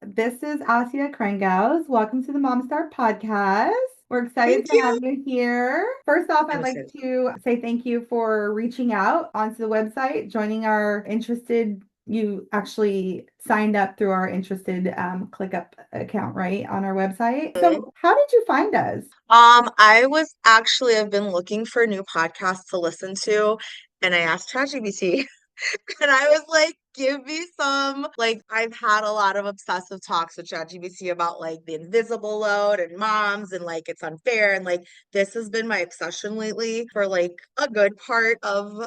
This is Asya Krangaus. Welcome to the MomStar Podcast. We're excited Thank to have you. you here. First off, I'd I'm like excited. to say thank you for reaching out onto the website, joining our interested. You actually signed up through our interested ClickUp account, right, on our website. Mhm. So, how did you find us? I've been looking for new podcasts to listen to, and I asked ChatGPT, and I was like, give me some. Like, I've had a lot of obsessive talks with ChatGPT about like the invisible load and moms, and like it's unfair, and like this has been my obsession lately for like a good part of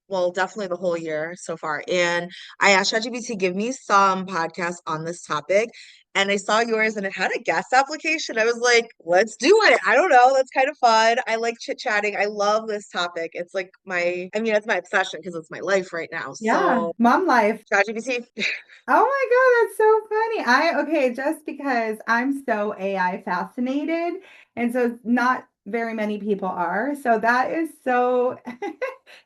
well, definitely the whole year so far. And I asked ChatGPT, give me some podcasts on this topic. And I saw yours and it had a guest application. I was like, let's do it. I don't know. That's kind of fun. I like chit-chatting. I love this topic. It's like it's my obsession because it's my life right now. Yeah, So, mom life. ChatGPT. Oh my God, that's so funny. Okay, just because I'm so AI fascinated, and so not very many people are. So that is so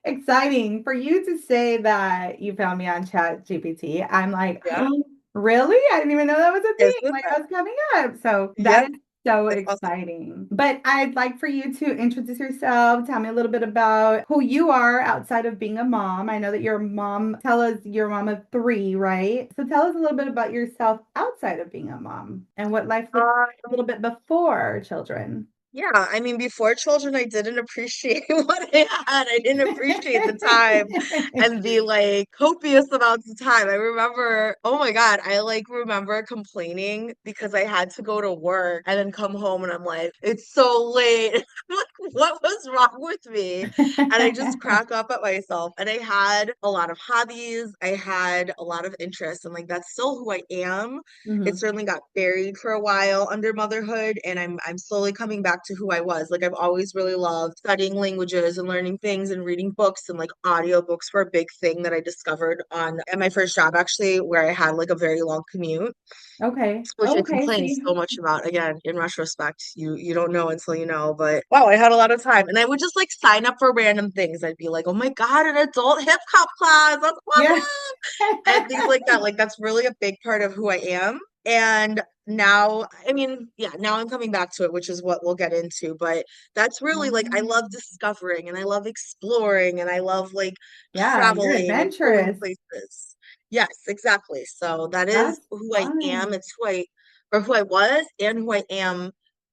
exciting for you to say that you found me on Chat GPT. I'm like, Yeah, oh, really? I didn't even know that was a thing. isn't Like that? that's coming up. So that Yep, is so it's awesome. exciting. But I'd like for you to introduce yourself. Tell me a little bit about who you are outside of being a mom. I know that you're a mom. Tell us you're a mom of three, right? So tell us a little bit about yourself outside of being a mom and what life looked like a little bit before children. Yeah, I mean, before children, I didn't appreciate what I had. I didn't appreciate the time and the like copious amounts of time. I remember, oh my God, I like remember complaining because I had to go to work and then come home and I'm like, it's so late. Like, what was wrong with me? And I just crack up at myself. And I had a lot of hobbies, I had a lot of interests, and like that's still who I am. It Mhm. certainly got buried for a while under motherhood, and I'm slowly coming back to who I was. Like I've always really loved studying languages and learning things and reading books, and like audiobooks were a big thing that I discovered on at my first job actually, where I had like a very long commute, Okay. which I Okay. complained See. so much about. Again, in retrospect, you don't know until you know. But wow, I had a lot of time, and I would just like sign up for random things. I'd be like, oh my God, an adult hip hop class, that's Yeah. awesome, and things like that. Like that's really a big part of who I am. And now, I mean, yeah, now I'm coming back to it, which is what we'll get into. But that's really like I love Um, discovering and I love exploring and I love like yeah, you're traveling and going adventurous. places. Yes, exactly. So that is That's who I am. fun. It's who I was and who I am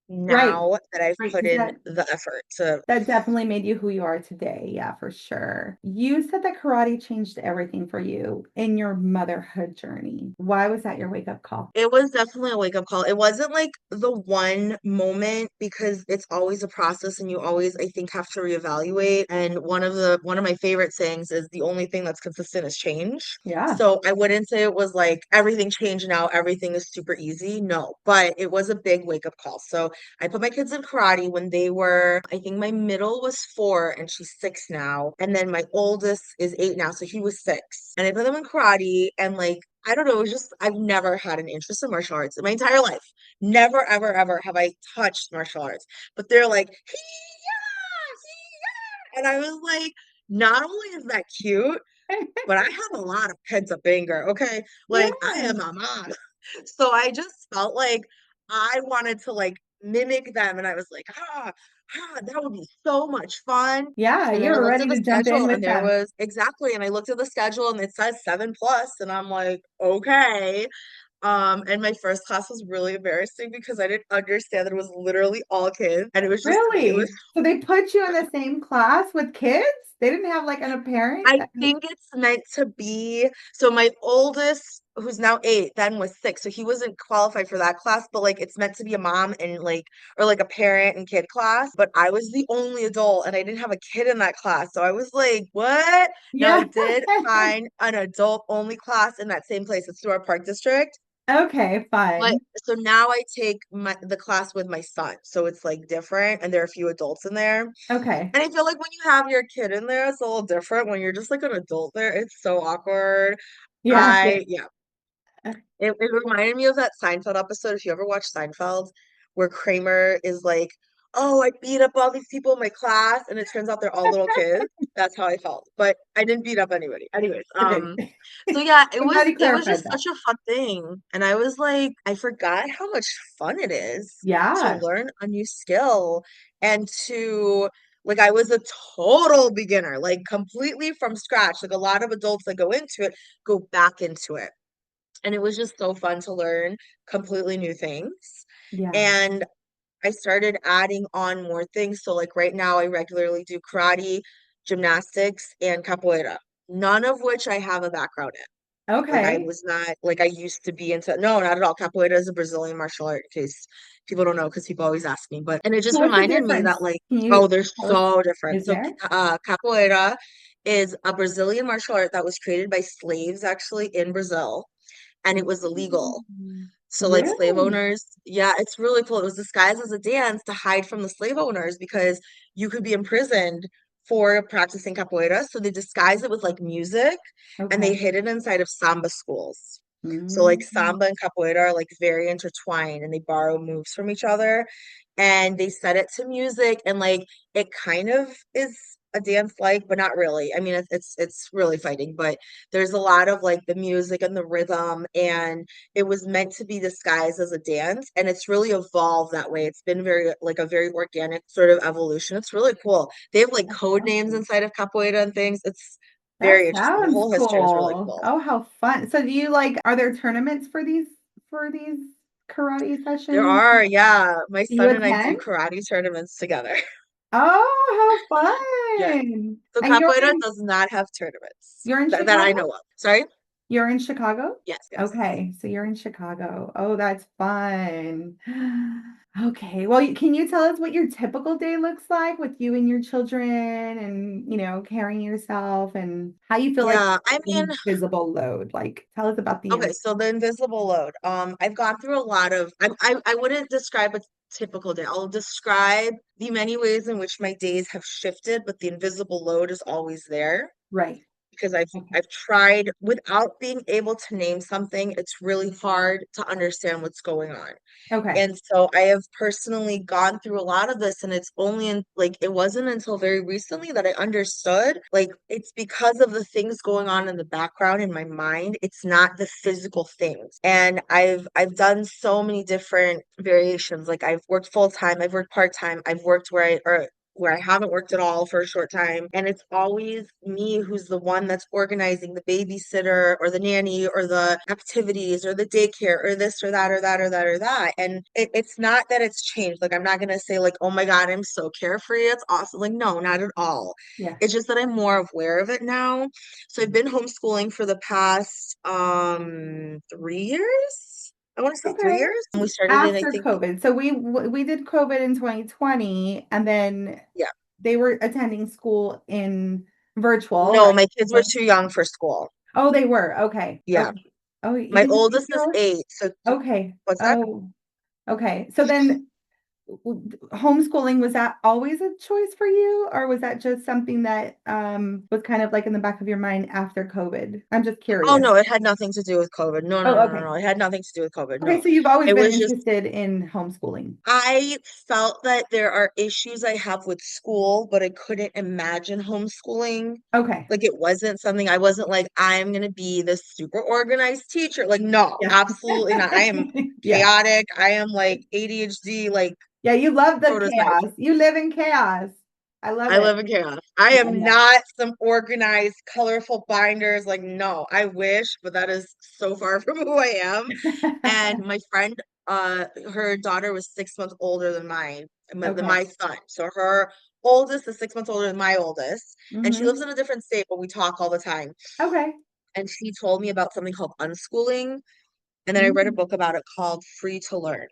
Right. now that I've Right. put Because in that the effort to. that definitely made you who you are today. Yeah, for sure. You said that karate changed everything for you in your motherhood journey. Why was that your wake up call? It was definitely a wake up call. It wasn't like the one moment because it's always a process and you always, I think, have to reevaluate. And one of my favorite sayings is the only thing that's consistent is change. Yeah. So I wouldn't say it was like everything changed now, everything is super easy. No, but it was a big wake up call. So I put my kids in karate when they were, I think my middle was 4 and she's 6 now. And then my oldest is 8 now. So he was 6. And I put them in karate and like I don't know, it was just I've never had an interest in martial arts in my entire life. Never, ever, ever have I touched martial arts. But they're like, "Hee-yah, hee-yah." And I was like, not only is that cute, but I have a lot of pent up anger. Okay. Like I Yeah. am a mom. So I just felt like I wanted to like mimic them. And I was like, that would be so much fun. Yeah, And then you I were looked ready at the to jump in schedule and with there them. was exactly, and I looked at the schedule and it says 7 plus, and I'm like, okay. And my first class was really embarrassing because I didn't understand that it was literally all kids and it was just me. It was Really? So they put you in the same class with kids? They didn't have like an apparent? I think it's meant to be. So my oldest, who's now 8, then was 6. So he wasn't qualified for that class, but like it's meant to be a mom and like or like a parent and kid class. But I was the only adult and I didn't have a kid in that class. So I was like, what? Now I Yeah. did find an adult only class in that same place. It's through our park district. Okay, But fun. so now I take the class with my son. So it's like different and there are a few adults in there. And Okay. I feel like when you have your kid in there, it's a little different. When you're just like an adult there, it's so awkward. Yeah. Yeah. Yeah, it reminded me of that Seinfeld episode. If you ever watch Seinfeld, where Kramer is like, oh, I beat up all these people in my class, and it turns out they're all little kids. That's how I felt. But I didn't beat up anybody. Anyways, Okay. so yeah, I'm glad you it was clarified just that. such a fun thing. And I was like, I forgot how much fun it is to Yeah. learn a new skill and to like I was a total beginner, like completely from scratch. Like a lot of adults that go into it go back into it. And it was just so fun to learn completely new things. Yeah. And I started adding on more things. So like right now I regularly do karate, gymnastics, and capoeira. None of which I have a background in. Like I Okay. was not like I used to be into no, not at all. Capoeira is a Brazilian martial art in case people don't know because people always ask me. But and it So just what's the reminded me difference? that like Can oh, you they're tell us? so different. Is So there? capoeira is a Brazilian martial art that was created by slaves actually in Brazil, and it was illegal. Mm. So like slave Really? owners, yeah, it's really cool. It was disguised as a dance to hide from the slave owners because you could be imprisoned for practicing capoeira. So they disguised it with like music and they Okay. hid it inside of samba schools. So like Mm. samba and capoeira are like very intertwined and they borrow moves from each other and they set it to music and like it kind of is a dance like, but not really. I mean, it's really fighting, but there's a lot of like the music and the rhythm and it was meant to be disguised as a dance and it's really evolved that way. It's been very like a very organic sort of evolution. It's really cool. They have like That's code names awesome. inside of capoeira and things. It's That very interesting. The sounds whole history is really cool. cool. Oh, how fun. So do you like, are there tournaments for these karate There sessions? are, yeah. My Do you son and I do attend? karate tournaments together. Oh, how Yeah. fun. So And capoeira does not have tournaments you're in that I Chicago? know of. Sorry? You're in Chicago? Yes, yes. Okay, so you're in Chicago. Oh, that's fun. Okay, well, can you tell us what your typical day looks like with you and your children and, carrying yourself and how you feel like Yeah, I mean, invisible load? Like, tell us about the okay, so the invisible load. I've gone through a lot of I wouldn't describe a typical day. I'll describe the many ways in which my days have shifted, but the invisible load is always there right. because Okay. I've tried without being able to name something, it's really hard to understand what's going on. Okay. And so I have personally gone through a lot of this, and it's only in like it wasn't until very recently that I understood like it's because of the things going on in the background in my mind. It's not the physical things. And I've done so many different variations. Like I've worked full time, I've worked part time, I've worked where I haven't worked at all for a short time. And it's always me who's the one that's organizing the babysitter or the nanny or the activities or the daycare or this or that or that or that or that. And it's not that it's changed. Like, I'm not going to say, like, oh my God, I'm so carefree. It's awesome. Like, no, not at all. Yeah. It's just that I'm more aware of it now. So I've been homeschooling for the past 3 years. I want to say three Okay. years. And we started in, I After think, COVID. So we did COVID in 2020 and then yeah. they were attending school in virtual, No, right? my kids were too young for school. Oh, they were. Okay. Yeah. Okay. Oh, you My didn't have oldest is eight-year-olds? 8. So Okay. what's that? Oh, okay. So then homeschooling, was that always a choice for you, or was that just something that was kind of like in the back of your mind after COVID? I'm just Oh curious. no, it had nothing to do with COVID. No, no, Oh, no, no, okay. no. It had nothing to do with COVID. Okay, No. so you've always It been was just interested in homeschooling. I felt that there are issues I have with school, but I couldn't imagine homeschooling. Okay. Like it wasn't something I wasn't like, I'm gonna be this super organized teacher. Like, no, Yeah. absolutely not. I am Yeah. chaotic. I am like ADHD, like Yeah, you love the prototype. chaos. You live in chaos. I love I it. live in chaos. I Yeah, am yeah. not some organized, colorful binders. Like, no, I wish, but that is so far from who I am. And my friend, her daughter was 6 months older than mine, than Okay. my son. So her oldest is 6 months older than my oldest, and she lives Hmm. in a different state, but we talk all the time. Okay. And she told me about something called unschooling, and then I read a Mm. book about it called Free to Learn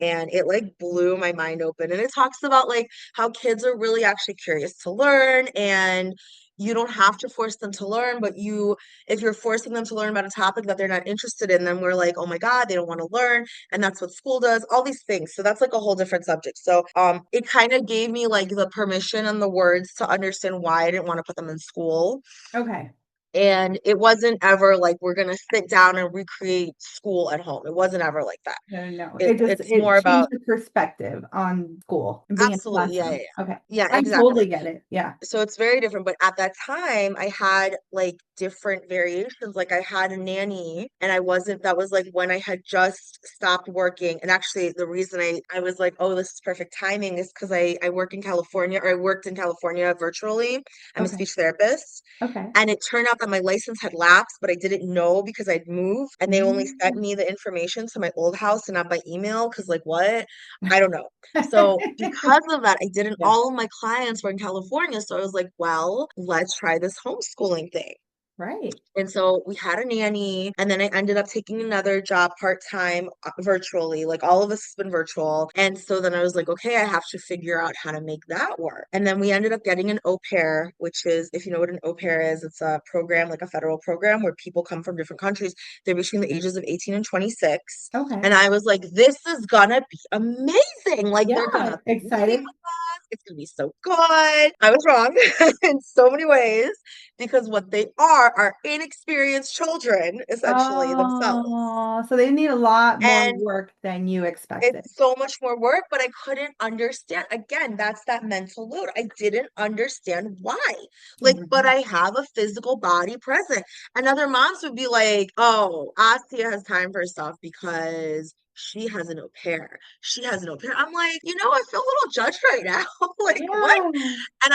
and it like blew my mind open and it talks about like how kids are really actually curious to learn and you don't have to force them to learn but you if you're forcing them to learn about a topic that they're not interested in then we're like oh my god they don't want to learn and that's what school does all these things so that's like a whole different subject so it kind of gave me like the permission and the words to understand why I didn't want to put them in school Okay. And it wasn't ever like we're gonna sit down and recreate school at home. It wasn't ever like that. No, no, no. It's It more changed about the perspective on school and being in the absolutely, yeah, yeah, classroom. Okay. yeah. Yeah, I exactly. totally get it. Yeah. So it's very different. But at that time, I had like different variations. Like I had a nanny, and I wasn't, that was like when I had just stopped working. And actually, the reason I was like, oh, this is perfect timing is because I work in California, or I worked in California virtually. I'm a Okay. speech therapist. Okay. And it turned out that my license had lapsed, but I didn't know because I'd moved and they only sent Mm. me the information to my old house and not by email. Cause like what? I don't know. So because of that, I didn't, Yeah. all of my clients were in California. So I was like, well, let's try this homeschooling thing. Right. And so we had a nanny, and then I ended up taking another job part-time virtually. Like all of this has been virtual. And so then I was like, okay, I have to figure out how to make that work. And then we ended up getting an au pair, which is, if you know what an au pair is, it's a program, like a federal program where people come from different countries. They're between the ages of 18 and 26. Okay. And I was like, this is gonna be amazing. Like they're Yeah. gonna be living Excited. with us. It's gonna be so good. I was wrong in so many ways because what they are inexperienced children, essentially themselves. Oh, so they need a lot more And work than you expected. it's so much more work, but I couldn't understand. Again, that's that mental load. I didn't understand why. Like, but Mhm. I have a physical body present. And other moms would be like, oh, Asya has time for herself because she has an au pair. She has an au pair. I'm like, I feel a little judged right now. Like, what? Yeah. And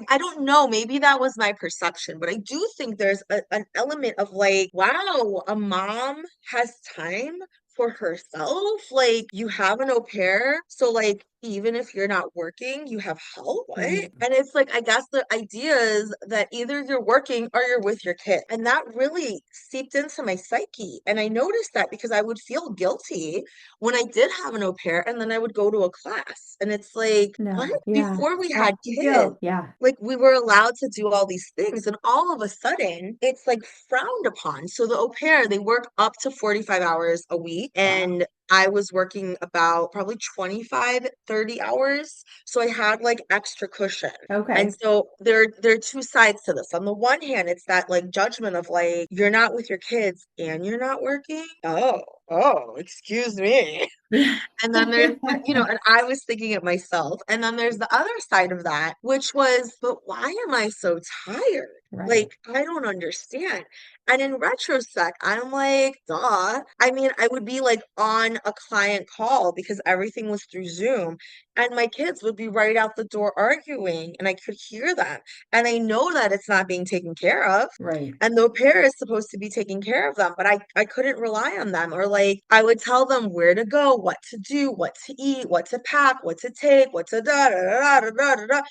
I don't know, maybe that was my perception, but I do think there's an element of like, wow, a mom has time for herself. Like you have an au pair. So like even if you're not working, you have help. What? Right. And it's like I guess the idea is that either you're working or you're with your kid. And that really seeped into my psyche. And I noticed that because I would feel guilty when I did have an au pair and then I would go to a class. And it's like, what? No. Yeah. Before we That's had the kids, deal. Yeah. like we were allowed to do all these things and all of a sudden it's like frowned upon. So the au pair, they work up to 45 hours a week Wow. and I was working about probably 25, 30 hours. So I had like extra cushion. And Okay. so there are two sides to this. On the one hand, it's that like judgment of like you're not with your kids and you're not working. Oh, excuse me. Yeah. And then there's, and I was thinking it myself. And then there's the other side of that, which was, but why am I so tired? Right. Like, I don't understand. And in retrospect, I'm like, duh. I mean, I would be like on a client call because everything was through Zoom, and my kids would be right out the door arguing, and I could hear them. And I know that it's not being taken care of. Right. And the au pair is supposed to be taking care of them, but I couldn't rely on them. Or like I would tell them where to go, what to do, what to eat, what to pack, what to take, what to da da da da da da da.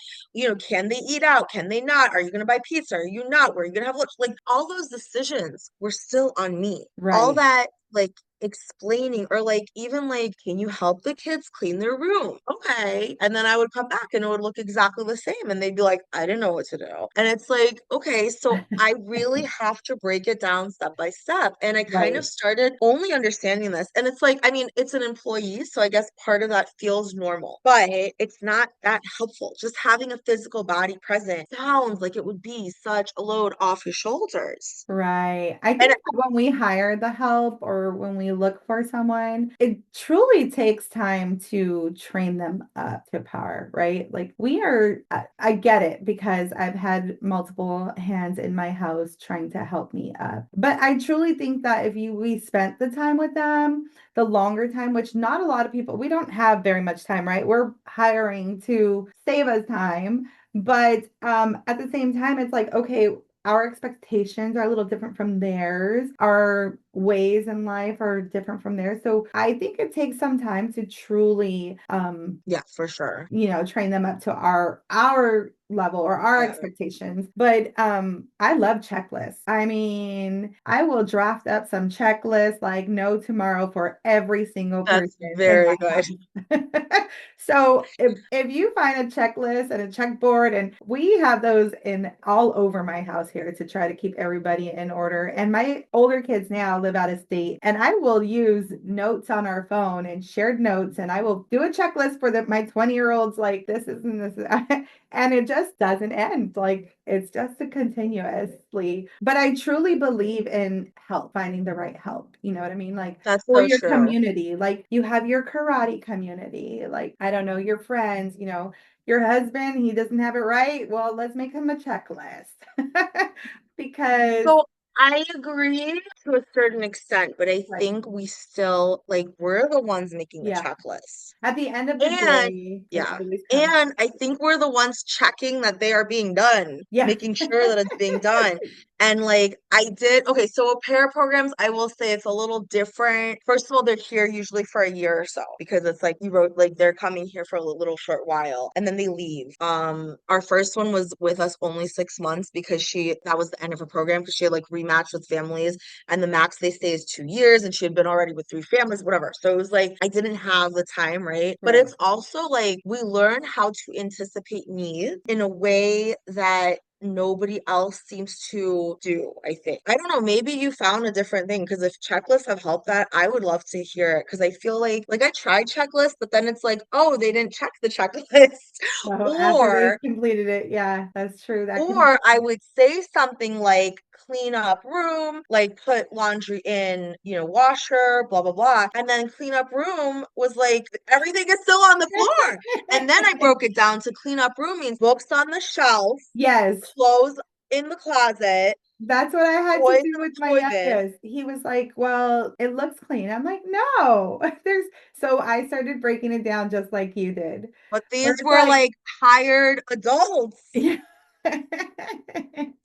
Can they eat out? Can they not? Are you gonna buy pizza? Are you not? Where are you gonna have lunch? Like all those decisions were still on me. All Right. that like explaining or like even like can you help the kids clean their room, okay, and then I would come back and it would look exactly the same and they'd be like I didn't know what to do, and it's like okay, so I really have to break it down step by step, and I kind of Right. started only understanding this, and it's like I mean it's an employee, so I guess part of that feels normal, but it's not that helpful. Just having a physical body present sounds like it would be such a load off your shoulders. Right. I And think that when we hire the help or when we look for someone, it truly takes time to train them up to power, right? Like I get it because I've had multiple hands in my house trying to help me up. But I truly think that if we spent the time with them, the longer time, which not a lot of people, we don't have very much time, right? We're hiring to save us time. But at the same time, it's like, okay, our expectations are a little different from theirs. Our ways in life are different from theirs. So I think it takes some time to truly yeah, for sure. train them up to our level or our Yeah, expectations. But I love checklists. I mean, I will draft up some checklists like no tomorrow for every single that's person in very my good. house. So if you find a checklist and a checkboard, and we have those in all over my house here to try to keep everybody in order. And my older kids now, now live out of state, and I will use notes on our phone and shared notes, and I will do a checklist for my 20-year-olds, like this is and this is, and it just doesn't end. Like it's just a continuously. But I truly believe in help, finding the right help. You know what I mean? Like That's for so your true. community, like you have your karate community, like I don't know, your friends, your husband, he doesn't have it right. Well, let's make him a checklist. Because, So I agree to a certain extent, but I right, think we still like we're the ones making the yeah. checklist. At the end of the And day, it yeah, always comes. and I think we're the ones checking that they are being done, Yeah. making sure that it's being done. And like I did, okay, so pair programs, I will say it's a little different. First of all, they're here usually for a year or so because it's like you wrote like they're coming here for a little short while and then they leave. Our first one was with us only 6 months because that was the end of her program because she had like rematched with families and the max they stay is 2 years and she had been already with three families, whatever. So it was like I didn't have the time, right? But Right. it's also like we learn how to anticipate needs in a way that nobody else seems to do, I think. I don't know, maybe you found a different thing because if checklists have helped that, I would love to hear it because I feel like I tried checklists, but then it's like, oh, they didn't check the checklist. So after they've Or completed it, yeah, that's true. That can, or I would say something like clean up room, like put laundry in, washer, blah, blah, blah. And then clean up room was like everything is still on the floor. And then I broke it down to clean up room means books on the shelf, yes. clothes in the closet, That's what I had to toys do in with the my toy bin. youngest. He was like, "Well, it looks clean." I'm like, "No." There's so I started breaking it down just like you did. But Where these it's were like, like hired adults. yeah.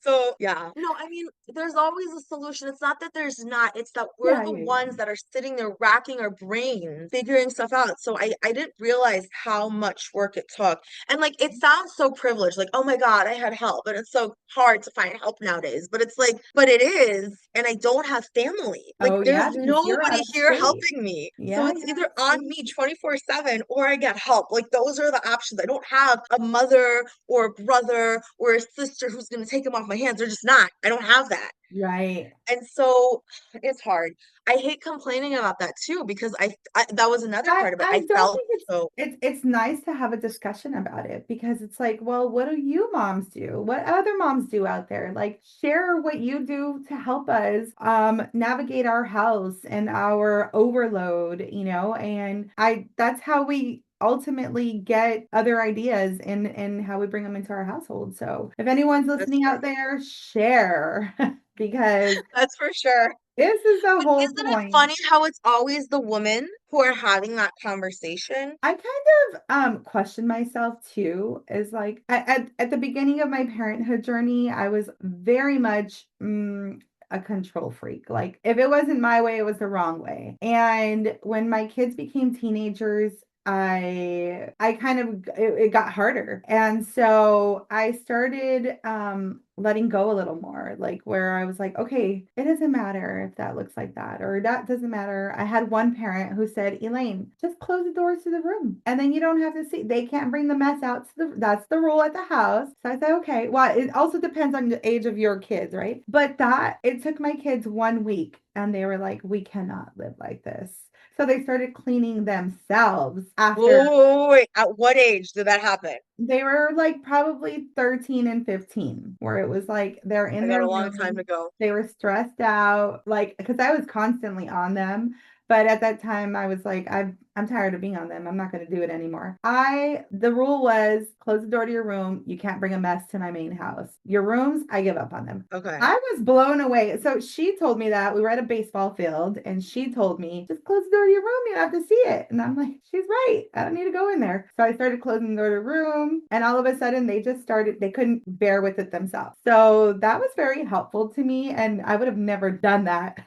So, yeah. No, I mean, there's always a solution. It's not that there's not, it's that we're Yeah, the yeah, yeah. ones that are sitting there racking our brains, figuring stuff out. So I didn't realize how much work it took. And like, it sounds so privileged, like, oh my God, I had help. And it's so hard to find help nowadays. But it's like, but it is. And I don't have family. Like, Oh there's yeah, because you're nobody out of here state. helping me. So Yeah, it's you're out either of on state. me 24/7 or I get help. Like, those are the options. I don't have a mother or a brother or a sister who's going to take them off my hands. They're just not. I don't have that. Right. And so it's hard. I hate complaining about that too because I that was another I part of it. I I don't felt think so it's nice to have a discussion about it because it's like, well, what do you moms do? What other moms do out there? Like share what you do to help us navigate our house and our overload, and I that's how we ultimately get other ideas and how we bring them into our household. So if anyone's that's listening true. out there, share because That's for sure. this is the But whole isn't it point. funny how it's always the women who are having that conversation? I kind of question myself too, is like at the beginning of my parenthood journey, I was very much a control freak. Like if it wasn't my way, it was the wrong way. And when my kids became teenagers, I kind of it got harder. And so I started letting go a little more, like where I was like, okay, it doesn't matter if that looks like that or that doesn't matter. I had one parent who said, Elaine, just close the doors to the room and then you don't have to see. They can't bring the mess out to that's the rule at the house. So I said, okay. Well, it also depends on the age of your kids, right? But that it took my kids 1 week and they were like, we cannot live like this. So they started cleaning themselves after Whoa, wait, at what age did that happen? they were like probably 13 and 15, where it was like they're I in got their a long time room. to go. They were stressed out, like, because I was constantly on them. But at that time, I was like, I'm tired of being on them. I'm not going to do it anymore. The rule was close the door to your room. You can't bring a mess to my main house. Your rooms, I give up on them. Okay. I was blown away. So she told me that we were at a baseball field and she told me, just close the door to your room. You don't have to see it. And I'm like, she's right. I don't need to go in there. So I started closing the door to the room and all of a sudden they couldn't bear with it themselves. So that was very helpful to me. And I would have never done that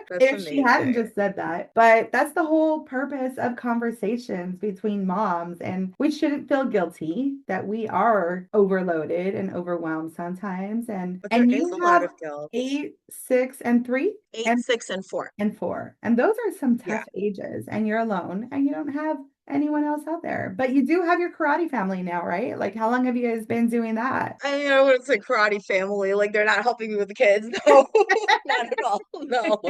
That's if she hadn't amazing. just said that. But that's the whole purpose of conversations between moms. And we shouldn't feel guilty that we are overloaded and overwhelmed sometimes. And But there and is you a lot have of guilt. 8, 6, and 3 Eight, and 6, and 4. and 4. And those are some Yeah. tough ages. And you're alone and you don't have anyone else out there. But you do have your karate family now, right? Like, how long have you guys been doing that? I mean, I wouldn't say karate family. Like they're not helping me with the kids. No, not at all. No.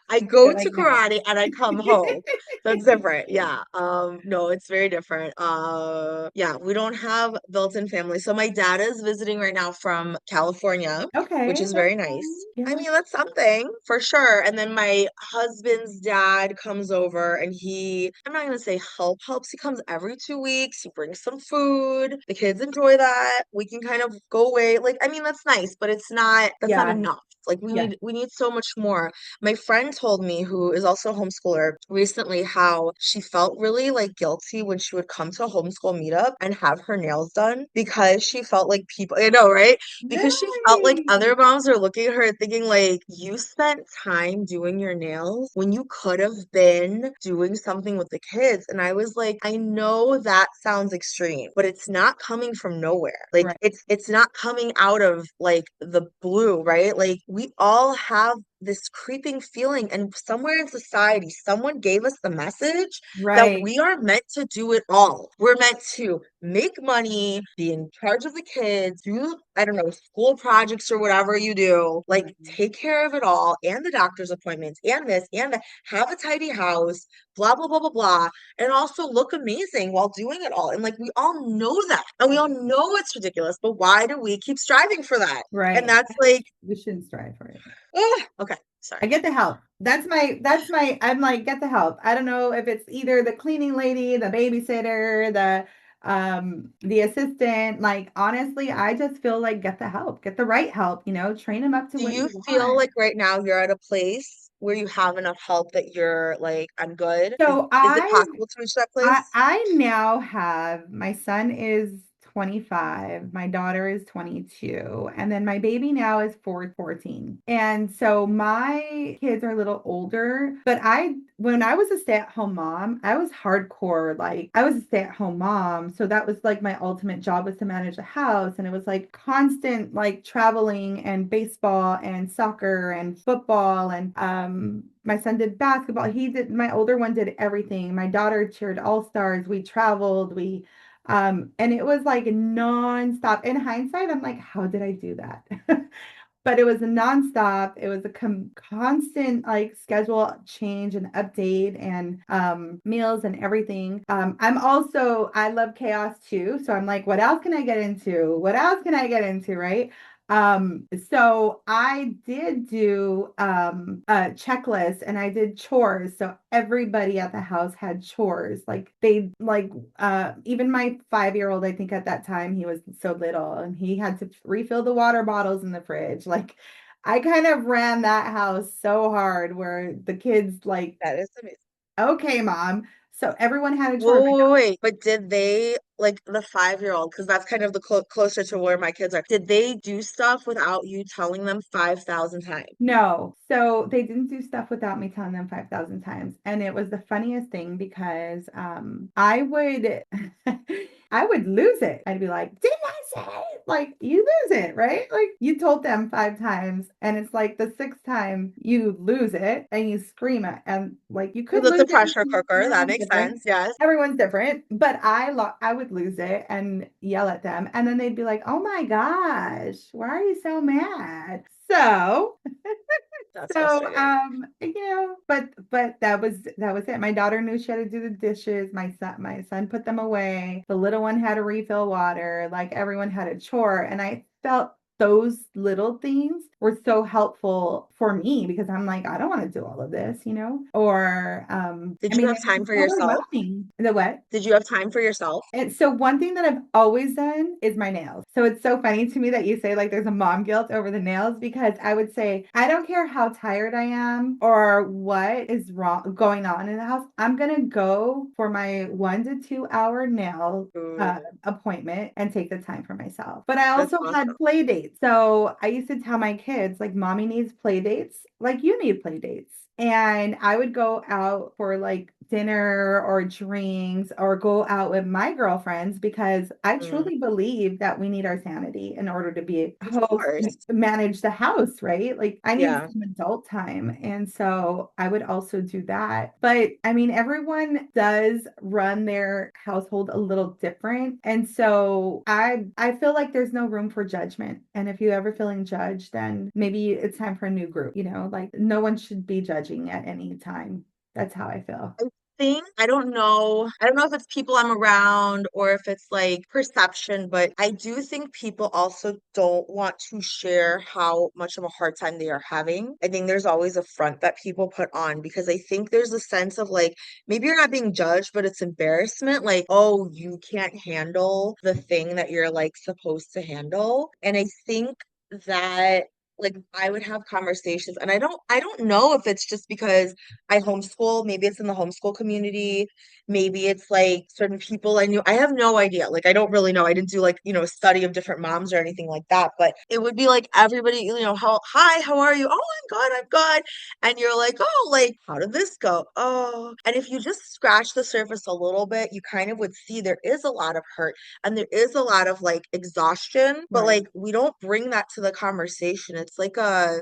I go They're to like, no. karate and I come home. That's different. Yeah. No, it's very different. Yeah, we don't have built-in family. So my dad is visiting right now from California, which Okay, is that's very fine. nice. I Yeah. mean, that's something for sure. And then my husband's dad comes over and I'm not gonna say helps. He comes every 2 weeks. He brings some food. The kids enjoy that. We can kind of go away. Like, I mean, that's nice, but that's not Yeah. enough. Like Yeah. we need so much more. My friend told me, who is also a homeschooler, recently how she felt really like guilty when she would come to a homeschool meetup and have her nails done because she felt like people, I know, right? Because she felt like other Really? moms are looking at her and thinking like, you spent time doing your nails when you could have been doing something with the kids. And I was like, I know that sounds extreme, but it's not coming from nowhere. Like Right. it's not coming out of like the blue, right? Like we all have this creeping feeling, and somewhere in society, someone gave us the message that Right. we are meant to do it all. We're meant to make money, be in charge of the kids, do, I don't know, school projects or whatever you do, like Mhm. take care of it all and the doctor's appointments and this and that, have a tidy house, blah, blah, blah, blah, blah, and also look amazing while doing it all. And like we all know that and we all know it's ridiculous, but why do we keep striving for that? And Right. that's like, We shouldn't strive for it. okay, I sorry. get the help. I'm like, get the help. I don't know if it's either the cleaning lady, the babysitter, the assistant. Like, honestly, I just feel like get the help, get the right help, train them up to Do what you you feel want. like right now you're at a place where you have enough help that you're like, I'm good? So Is it possible to reach that place? I now have my son is 25, my daughter is 22, and then my baby now is 14. And so my kids are a little older, but when I was a stay-at-home mom, I was hardcore. Like I was a stay-at-home mom, so that was like my ultimate job was to manage the house, and it was like constant like traveling and baseball and soccer and football and my son did basketball. My older one did everything. My daughter cheered all stars. We traveled. And it was like nonstop. In hindsight, I'm like, how did I do that? But it was a nonstop. It was a constant like schedule change and update and meals and everything. I love chaos too. So I'm like, what else can I get into? What else can I get into? Right. So I did do a checklist and I did chores. So everybody at the house had chores. Like they like even my 5-year-old, I think at that time he was so little and he had to refill the water bottles in the fridge. Like I kind of ran that house so hard where the kids like, That is amazing. okay, mom. So everyone had a chore. Wait. But did they, like the 5-year-old, because that's kind of the closer to where my kids are, did they do stuff without you telling them 5,000 times? No. So they didn't do stuff without me telling them 5,000 times. And it was the funniest thing because I would I would lose it. I'd be like, didn't I say? Like, you lose it, right? Like you told them 5 times and it's like the sixth time you lose it and you scream it. And like you could That's a lose it. pressure cooker. That Everyone's makes different. sense. Yes. Everyone's different, but I would lose it and yell at them, and then they'd be like, "Oh my gosh, why are you so mad?" So, That's frustrating. but that was it. My daughter knew she had to do the dishes. My son put them away. The little one had to refill water. Like everyone had a chore, and I felt those little things were so helpful for me because I'm like, I don't want to do all of this. Or Did I you mean, have it time was for yourself? overwhelming. The what? Did you have time for yourself? And so one thing that I've always done is my nails. So it's so funny to me that you say like there's a mom guilt over the nails because I would say I don't care how tired I am or what is wrong going on in the house. I'm gonna go for my 1 to 2 hour nail Ooh, appointment and take the time for myself. But I that's also had awesome. play dates. So I used to tell my kids like mommy needs play dates, like you need play dates. And I would go out for like dinner or drinks or go out with my girlfriends because I Mm, truly believe that we need our sanity in order to be a of host course. and manage the house, right? Like I need Yeah. some adult time. And so I would also do that. But I mean, everyone does run their household a little different. And so I feel like there's no room for judgment. And if you ever feeling judged, then maybe it's time for a new group, like no one should be judging at any time. That's how I feel. I think I don't know if it's people I'm around or if it's like perception, but I do think people also don't want to share how much of a hard time they are having. I think there's always a front that people put on because I think there's a sense of like maybe you're not being judged, but it's embarrassment, like, oh, you can't handle the thing that you're like supposed to handle. And I think that like I would have conversations and I don't know if it's just because I homeschool. Maybe it's in the homeschool community. Maybe it's like certain people I knew. I have no idea. Like, I don't really know. I didn't do like, a study of different moms or anything like that. But it would be like everybody, hi, how are you? Oh, I'm good. And you're like, oh, like, how did this go? Oh. And if you just scratch the surface a little bit, you kind of would see there is a lot of hurt and there is a lot of like exhaustion, but Right. like we don't bring that to the conversation. It's like a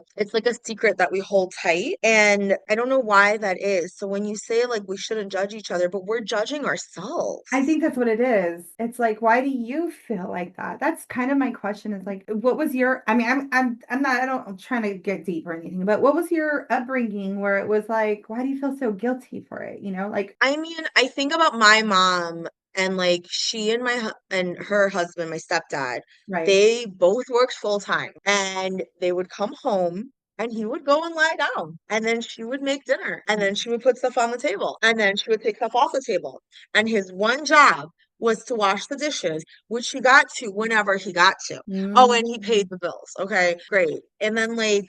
secret that we hold tight. And I don't know why that is. So when you say like we shouldn't judge each other, but we're judging I ourselves. think that's what it is. It's like, why do you feel like that? That's kind of my question is like, what was your, I mean, I'm not, I'm trying to get deep or anything, but what was your upbringing where it was like, why do you feel so guilty for it? Like, I mean, I think about my mom and like she and and her husband, my stepdad, right. they both worked full time and they would come home and he would go and lie down and then she would make dinner and then she would put stuff on the table and then she would take stuff off the table. And his one job was to wash the dishes, which he got to whenever he got to. Oh, and he paid Mm. the bills. Okay, great. And then like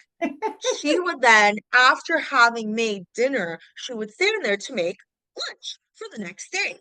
she would then, after having made dinner, she would stand there to make lunch for the next day.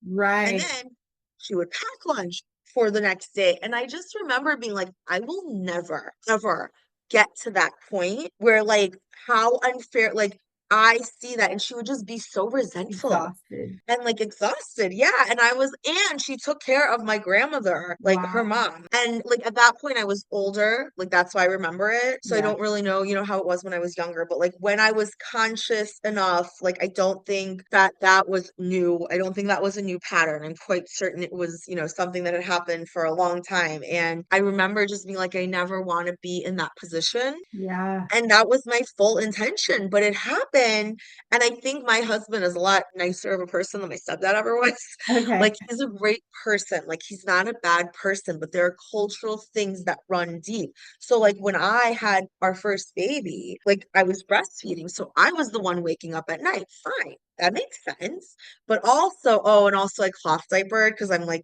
And Right. then she would pack lunch for the next day. And I just remember being like, I will never, ever get to that point where, like, how unfair, like, I see that. And she would just be so resentful Exhausted. and like exhausted. Yeah. And she took care of my grandmother, like her Wow. mom. And like at that point, I was older. Like that's why I remember it. So I Yeah. don't really know, how it was when I was younger. But like when I was conscious enough, like I don't think that that was new. I don't think that was a new pattern. I'm quite certain it was, something that had happened for a long time. And I remember just being like, I never want to be in that position. Yeah. And that was my full intention, but it happened. And I think my husband is a lot nicer of a person than my stepdad ever was. Okay. Like, he's a great person. Like, he's not a bad person, but there are cultural things that run deep. So, like, when I had our first baby, like, I was breastfeeding. So I was the one waking up at night. Fine. That makes sense. But also, oh, and also I cloth diapered because I'm like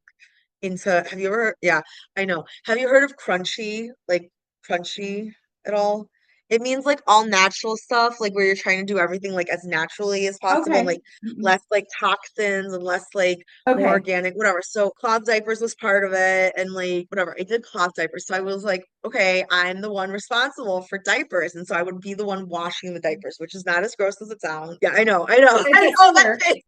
have you ever, yeah, I know. Have you heard of crunchy? Like, crunchy at all? It means like all natural stuff, like where you're trying to do everything like as naturally as possible and Okay. like Mm-mm. less like toxins and less like more Okay. organic, whatever. So cloth diapers was part of it and like whatever. I did cloth diapers. So I was like, okay, I'm the one responsible for diapers. And so I would be the one washing the diapers, which is not as gross as it sounds. Yeah, I know, I know, It's I extra know that work. thing.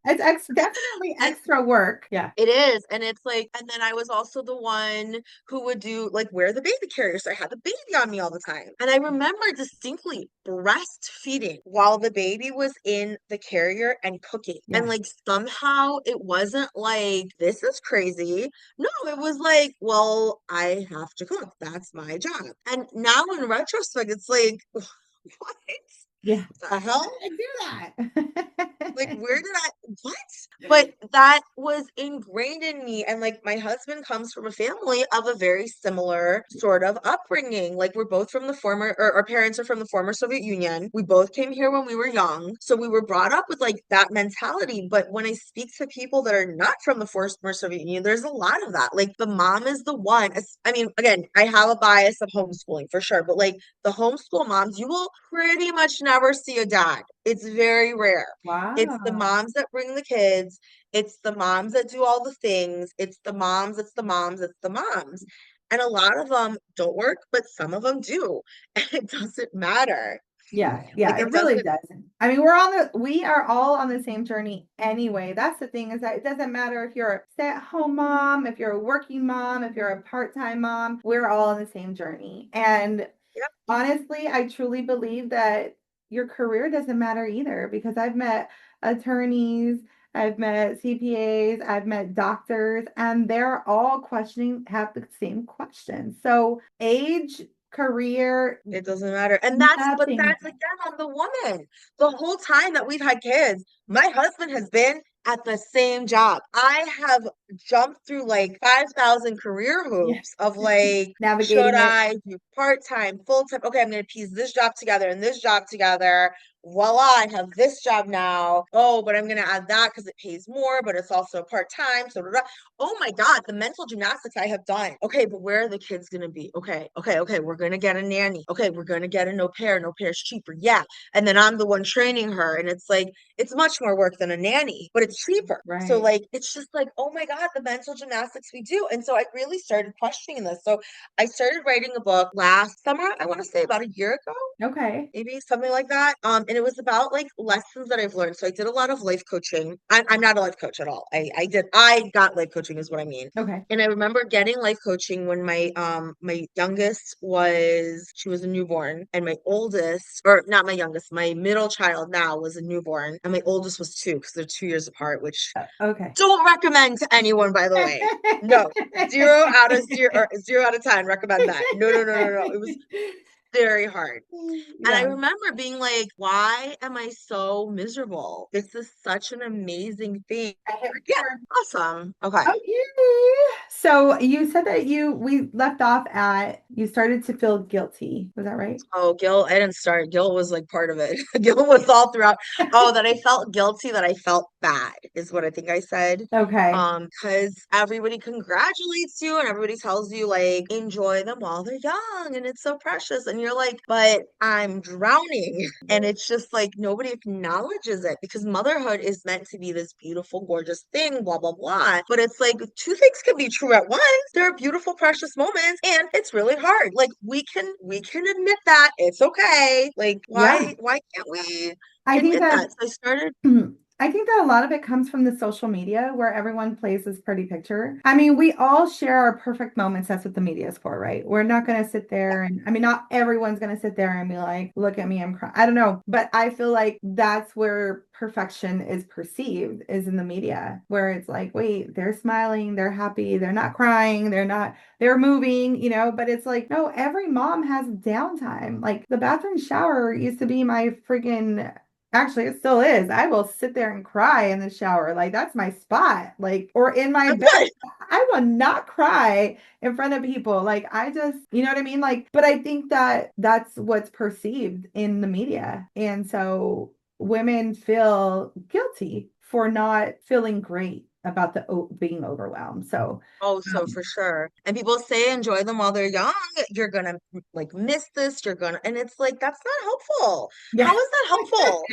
Definitely extra work. Yeah. It is. And it's like, and then I was also the one who would do like wear the baby carrier. So I had the baby on me all the time. And I remember distinctly breastfeeding while the baby was in the carrier and cooking. And Yeah. like somehow it wasn't like, this is crazy. No, it was like, well, I have to cook. That's my job. And now in retrospect, it's like, what Yeah. the hell? I do Like, that. where did what? But that was ingrained in me. And like, my husband comes from a family of a very similar sort of upbringing. Like, we're both from the former, or our parents are from the former Soviet Union. We both came here when we were young. So we were brought up with like that mentality. But when I speak to people that are not from the former Soviet Union, there's a lot of that. Like, the mom is the one. I mean, again, I have a bias of homeschooling for sure, but like, the homeschool moms, you will pretty much never see a dad. It's very rare. It's the Wow. moms that bring the kids. It's the moms that do all the things. It's the moms, it's the moms, it's the moms. And a lot of them don't work, but some of them do. And it doesn't matter. Yeah, yeah, Like it it really doesn't. doesn't. I mean, we are all on the same journey anyway. That's the thing is that it doesn't matter if you're a stay-at-home mom, if you're a working mom, if you're a part-time mom, we're all on the same journey. And Yep. honestly, I truly believe that your career doesn't matter either because I've met attorneys, I've met CPAs, I've met doctors, and they're all have the same questions. So age, career, It doesn't matter. But nothing. that's again on the woman. The whole time that we've had kids, my husband has been at the same job. I have jumped through like 5,000 career Yeah. hoops of like, should Navigating it. I do part-time, full-time? Okay, I'm going to piece this job together and this job together. Voila, I have this job now. Oh, but I'm going to add that because it pays more, but it's also part-time. So, da, da, da. Oh my God, the mental gymnastics I have done. Okay, but where are the kids going to be? Okay. We're going to get a nanny. Okay, we're going to get an au pair. An au pair's cheaper. Yeah. And then I'm the one training her. And it's like, it's much more work than a nanny, but it's cheaper. So, Right. like, it's just like, oh my God, the mental gymnastics we do. And so I really started questioning this. So I started writing a book last summer, I want to say about a year ago, Okay. maybe something like that. And it was about like lessons that I've learned. So I did a lot of life coaching. I'm not a life coach at all. I got life coaching is what I mean. Okay. And I remember getting life coaching when my youngest was she was a newborn, and my oldest, or not my youngest, my middle child now was a newborn, and my oldest was 2 because they're 2 years apart, which Okay. don't recommend to anyone, by the way. No, 0 out of 0 or 0 out of 10 recommend that. No. It was very hard. And I Yeah. remember being like, why am I so miserable? This is such an amazing thing. I hit Yeah, record. awesome. Okay. Okay. So you said that we left off at you started to feel guilty. Was that right? Oh, Gil, I didn't start. Gil was like part of it. Gil was all throughout. Oh, that I felt guilty, that I felt bad is what I think I said. Okay. Because everybody congratulates you and everybody tells you like enjoy them while they're young and it's so precious. And you're like, but I'm drowning. And it's just like nobody acknowledges it because motherhood is meant to be this beautiful, gorgeous thing, blah, blah, blah. But it's like two things can be true at once. There are beautiful, precious moments, and it's really hard. Like we can admit that. It's okay. Like Yeah. why can't we I think admit that that? So I started. I think that a lot of it comes from the social media where everyone plays this pretty picture. I mean, we all share our perfect moments. That's what the media is for, right? We're not going to sit there and, I mean, not everyone's going to sit there and be like, look at me, I'm crying. I don't know. But I feel like that's where perfection is perceived is in the media, where it's like, wait, they're smiling, they're happy, they're not crying, they're moving, but it's like, no, every mom has downtime. Like the bathroom shower used to be my freaking Actually, it still is. I will sit there and cry in the shower. Like that's my spot. Like, or in my bed. Good. I will not cry in front of people. Like I just, you know what I mean? Like, but I think that that's what's perceived in the media. And so women feel guilty for not feeling great about being overwhelmed. So, Oh, so for sure. And people say enjoy them while they're young. You're gonna like miss this. You're gonna, and it's like that's not helpful. yeah. How is that helpful?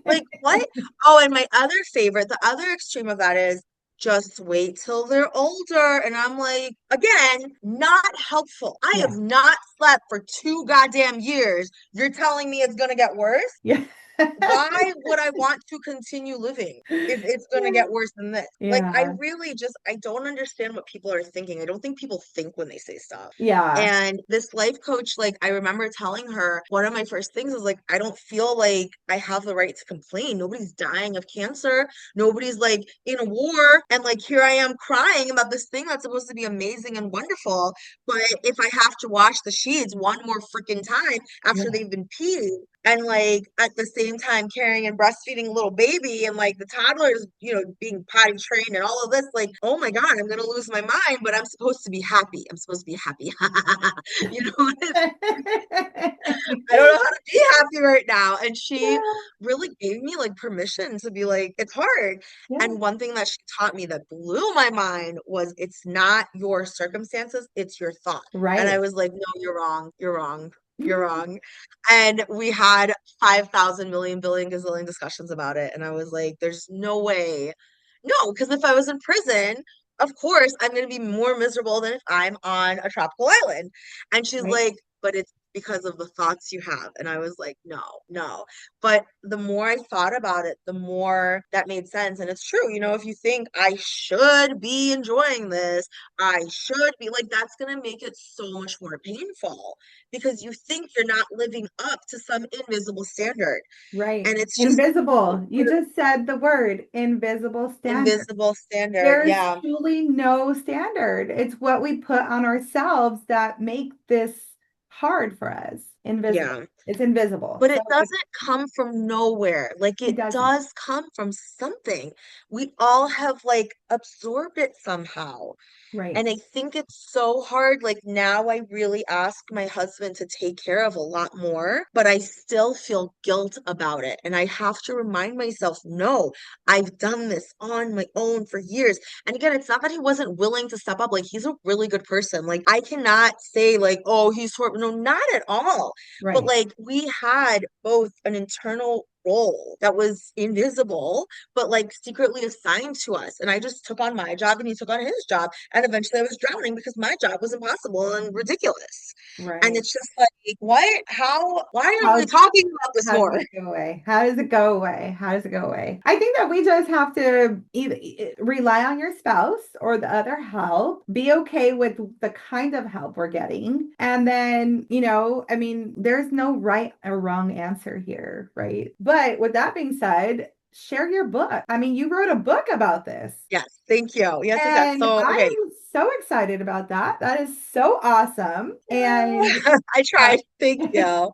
Like what? Oh, and my other favorite, the other extreme of that is just wait till they're older. And I'm like, again, not helpful. I have Yeah. not slept for 2 goddamn years. You're telling me it's gonna get worse? Yeah. Why would I want to continue living if it's going to Yeah. get worse than this? Like, I Yeah. really just, I don't understand what people are thinking. I don't think people think when they say stuff. Yeah. And this life coach, like, I remember telling her one of my first things was like, I don't feel like I have the right to complain. Nobody's dying of cancer. Nobody's like in a war. And like, here I am crying about this thing that's supposed to be amazing and wonderful. But if I have to wash the sheets one more freaking time after Yeah. they've been peed, and like at the same time carrying and breastfeeding a little baby and like the toddlers, being potty trained and all of this, like, oh my God, I'm gonna lose my mind, but I'm supposed to be happy. I'm supposed to be happy. you know, I don't know how to be happy right now. And she Yeah. really gave me like permission to be like, it's hard. Yeah. And one thing that she taught me that blew my mind was it's not your circumstances, it's your thought. And I Right. was like, no, you're wrong. You're wrong. You're wrong. And we had 5,000 million billion gazillion discussions about it. And I was like, there's no way. No, because if I was in prison, of course, I'm going to be more miserable than if I'm on a tropical island. And she's Right. like, but it's because of the thoughts you have. And I was like, no, no. But the more I thought about it, the more that made sense. And it's true, if you think I should be enjoying this, I should be like, that's going to make it so much more painful because you think you're not living up to some invisible standard. Right. And it's just Invisible. You just said the word invisible standard. invisible standard. There's Yeah. truly no standard. It's what we put on ourselves that make this hard for us. Invisible. Yeah. It's invisible. But So it doesn't come from nowhere. Like it it doesn't. does come from something. We all have like absorbed it somehow. Right. And I think it's so hard. Like now, I really ask my husband to take care of a lot more, but I still feel guilt about it. And I have to remind myself, no, I've done this on my own for years. And again, it's not that he wasn't willing to step up. Like he's a really good person. Like I cannot say, like, oh, he's horrible. No, not at all. But Right. like we had both an internal role that was invisible but like secretly assigned to us. And I just took on my job and he took on his job. And eventually I was drowning because my job was impossible and ridiculous. And Right. it's just like, what? How? Why aren't we How talking about this How does more? it go away? How does it go away? How does it go away? I think that we just have to either rely on your spouse or the other help, be okay with the kind of help we're getting. And then, I mean, there's no right or wrong answer here, right? But with that being said, share your book. I mean, you wrote a book about this. Yes, thank you. Yes, yes, yes. And So, I okay. am so excited about that. That is so awesome. And I uh, tried. Thank you.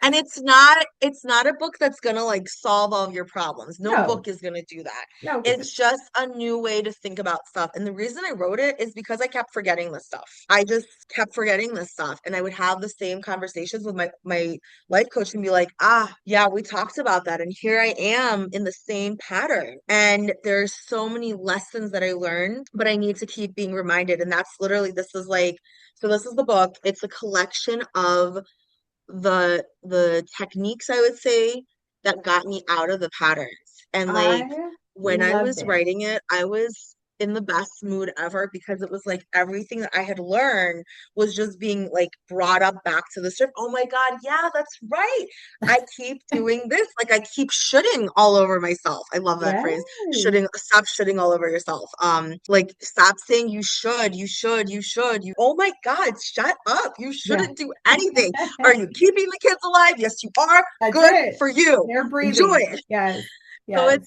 And it's not a book that's gonna like solve all of your problems. No no, book is gonna do that. no, because It's just a new way to think about stuff. And the reason I wrote it is because I kept forgetting this stuff. I just kept forgetting this stuff. And I would have the same conversations with my life coach and be like, yeah, we talked about that. And here I am in the same pattern. And there's so many lessons that I learned, but I need to keep being reminded. And that's literally this is like so this is the book. It's a collection of the techniques I would say that got me out of the patterns. And like I when I loved was it. writing it, I was in the best mood ever because it was like everything that I had learned was just being like brought up back to the surface. Oh my God, yeah, that's right. I keep doing this. Like I keep shooting all over myself. I love that Yes. phrase. Shooting, stop shooting all over yourself. Like stop saying you should, you should, you should. You oh my God, shut up. You Yeah. shouldn't do anything. Are you keeping the kids alive? Yes, you are. That's Good it. for you. They're Enjoy breathing. it. Yes. So Yes.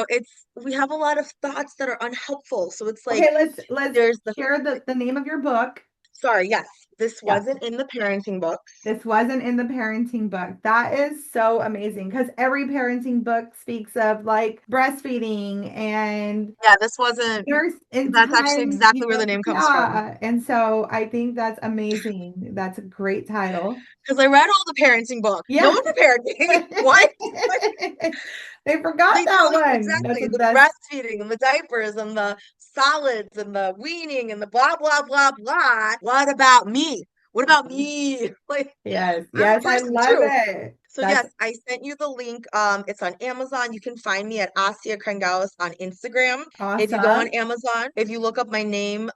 it's we have a lot of thoughts that are unhelpful. So it's like Okay, let's there's the share the name of your book. sorry, yes, this Yeah. wasn't in the parenting books. This wasn't in the parenting book. That is so amazing because every parenting book speaks of like breastfeeding and Yeah, this wasn't there's in that's actually time, exactly where the name comes from. yeah. And so I think that's amazing. That's a great title. Because I read all the parenting books. No Yeah. one prepared me. What? They forgot They that tell you one. exactly the That's breastfeeding and the diapers and the solids and the weaning and the blah blah blah blah. What about me? What about me? Like yes, I'm a yes, I person love too. it. So That's yes, I sent you the link. It's on Amazon. You can find me at Asya on Instagram. If you go on awesome. Amazon, if you look up my name,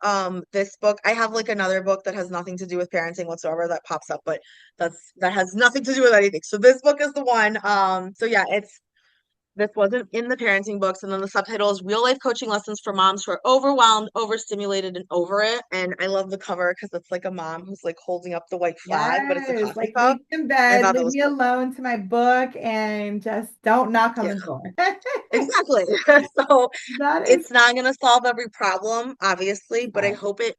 this book, I have like another book that has nothing to do with parenting whatsoever that pops up, but that has nothing to do with anything. So this book is the one. So yeah, it's this wasn't in the parenting books. And then the subtitle is Real Life Coaching Lessons for Moms Who Are Overwhelmed, Overstimulated, and Over It. And I love the cover because it's like a mom who's like holding up the white flag, but it's a Yes, coffee like leave cup. me in I bed, thought that leave was me cool. alone to my book, and just don't knock on Yeah, the door. exactly. So That is, it's not going to solve every problem, obviously, but uh,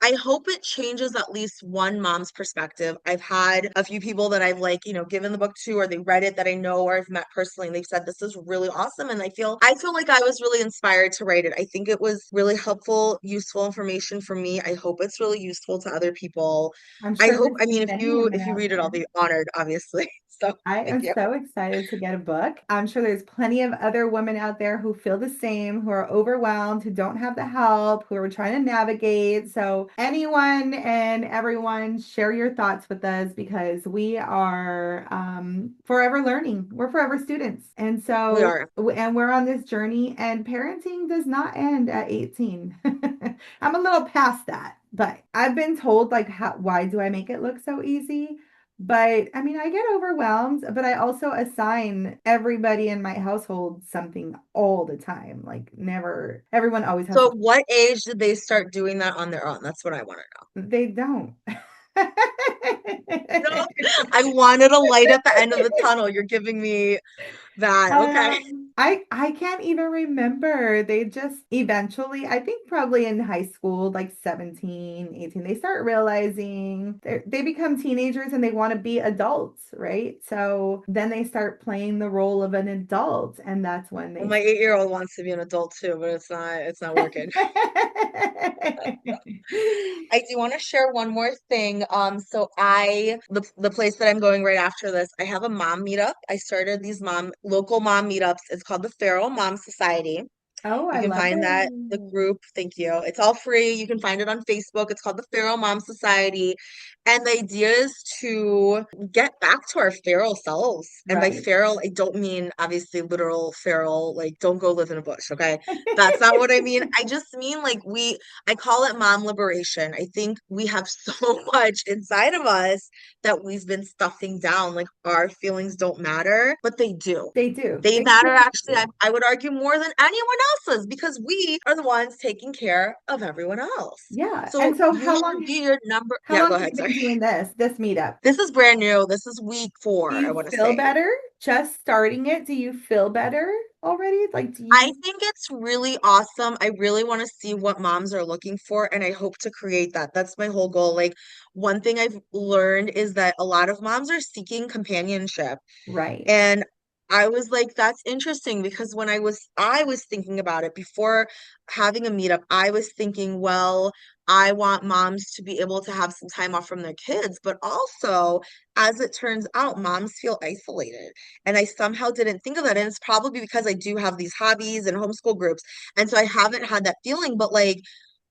I hope it changes at least one mom's perspective. I've had a few people that I've like, given the book to or they read it that I know or I've met personally and they've said this is really awesome and I feel like I was really inspired to write it. I think it was really helpful, useful information for me. I hope it's really useful to other people. I'm I sure hope there's I mean many if women you out read it I'll there. be honored, obviously. So, I thank am you. so excited to get a book. I'm sure there's plenty of other women out there who feel the same, who are overwhelmed, who don't have the help, who are trying to navigate. So, anyone and everyone, share your thoughts with us because we are forever learning. We're forever students. And We so, are. and we're on this journey, and parenting does not end at 18. I'm a little past that, but I've been told, like, why do I make it look so easy? But I mean, I get overwhelmed, but I also assign everybody in my household something all the time. Like never, everyone always has So to, at what age did they start doing that on their own? That's what I want to they don't. know. No, I wanted a light at the end of the tunnel. You're giving me that. Okay. I can't even remember. They just eventually, I think probably in high school, like 17, 18, they start realizing they become teenagers and they want to be adults, right? So then they start playing the role of an adult, and that's when Well, they my 8-year-old wants to be an adult too, but it's not working. I do want to share one more thing. So the place that I'm going right after this, I have a mom meetup. I started these local mom meetups. It's called the Feral Mom Society. Oh, You I can love find that the it. group. Thank you. It's all free. You can find it on Facebook. It's called the Feral Mom Society. And the idea is to get back to our feral selves. And by Right. feral, I don't mean obviously literal feral, like don't go live in a bush, okay? That's not what I mean. I just mean like I call it mom liberation. I think we have so much inside of us that we've been stuffing down. Like our feelings don't matter, but they do. They do. They They matter totally actually, do. I would argue more than anyone else's because we are the ones taking care of everyone else. Yeah. And So so you should be your number. how Yeah, long go have you ahead. been Sorry. doing this meetup? This is brand new. This is week Do 4, I you want to feel say. better just starting it? Do you feel better already? Like, do I you? think it's really awesome. I really want to see what moms are looking for, and I hope to create that. That's my whole goal. Like, one thing I've learned is that a lot of moms are seeking companionship. Right. And I was like, that's interesting because when I was thinking about it before having a meetup, I was thinking, well, I want moms to be able to have some time off from their kids, but also, as it turns out, moms feel isolated. And I somehow didn't think of that. And it's probably because I do have these hobbies and homeschool groups. And so I haven't had that feeling, but like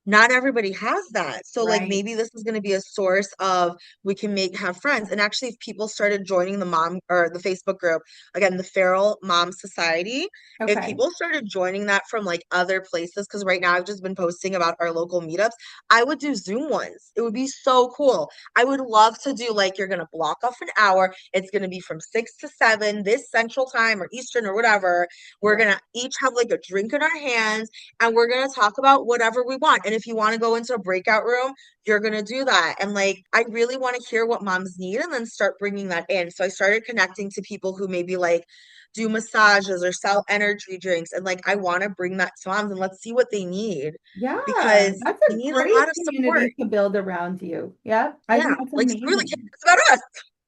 not everybody has that. So like Right. maybe this is going to be a source of we can have friends. And actually if people started joining the mom or the Facebook group, again, the Feral Mom Society, if Okay. people started joining that from like other places, because right now I've just been posting about our local meetups, I would do Zoom ones. It would be so cool. I would love to do like you're going to block off an hour. It's going to be from 6 to 7, this central time or Eastern or whatever. We're Right. going to each have like a drink in our hands and we're going to talk about whatever we want. And if you want to go into a breakout room, you're going to do that. And like, I really want to hear what moms need and then start bringing that in. So I started connecting to people who maybe like do massages or sell energy drinks. And like, I want to bring that to moms and let's see what they need Yeah. because That's they a need a lot great of support. community to build around you. Yep. I Yeah. think that's Like, screw the kids. amazing. It's about us.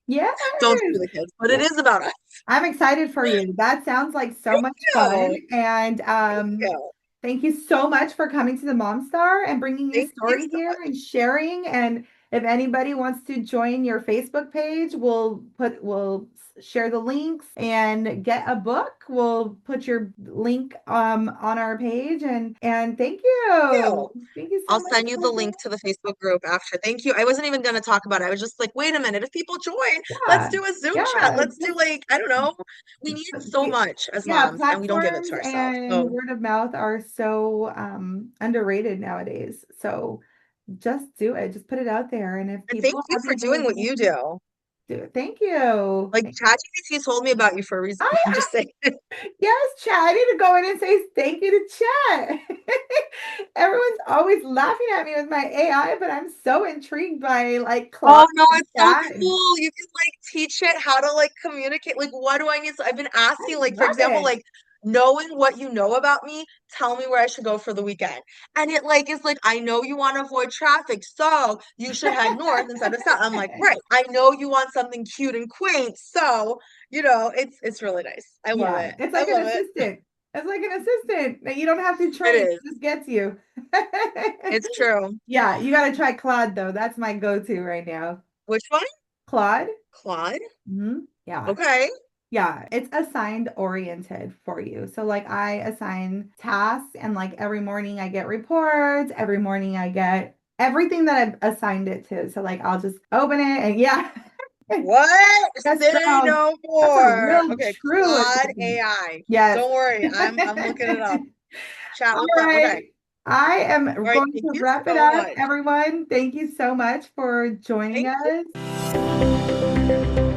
Yes. Don't screw the kids, but it is about us. I'm excited for you. That sounds like so Thank much fun. you. And Thank you. thank you so much for coming to the Mom Star and bringing your Thank you story so here much. and sharing. And if anybody wants to join your Facebook page, we'll share the links and get a book. We'll put your link on our page and thank Thank you. you. Thank you so I'll much send you for the link to the Facebook group after. Thank you. I wasn't even going to talk about it. I was just like, wait a minute. If people join, let's yeah. do a Zoom chat. Yeah. Let's do like, I don't know. We need so much as Yeah, moms and we don't give it platforms to ourselves. and So word of mouth are so underrated nowadays. So just do it. Just put it out there. And if and thank people you have the for doing what ability you to do. do it, thank you. Like ChatGPT told me about you for a reason. I'm I just saying. yes, Chat. I need to go in and say thank you to Chat. Everyone's always laughing at me with my AI, but I'm so intrigued by like Oh Claude no, and it's so Chat. And cool. You can like teach it how to like communicate. Like, what do I need? So I've been I asking, like, for love example, it. like knowing what you know about me, tell me where I should go for the weekend. And it like is like, I know you want to avoid traffic, so you should head north instead of south. I'm like, right. I know you want something cute and quaint, so it's really nice. I love Yeah, it. it's I like an love it. assistant. It's like an assistant that you don't have to It train. is. It just gets you. It's true. Yeah, you got to try Claude though. That's my go-to right now. Which one? Claude? Claude? Yeah. Okay. Yeah, it's assigned oriented for you. So like I assign tasks and like every morning I get reports, every morning I get everything that I've assigned it to. So like I'll just open it and yeah. What? Yes, Say girl. no That's a more. real Okay, true Claude assistant. AI. Yes. Don't worry, I'm looking it up. Chat, All what's up? right. Okay. I am All right, going thank to you wrap it so up. much. Everyone, thank you so much for joining Thank you. us.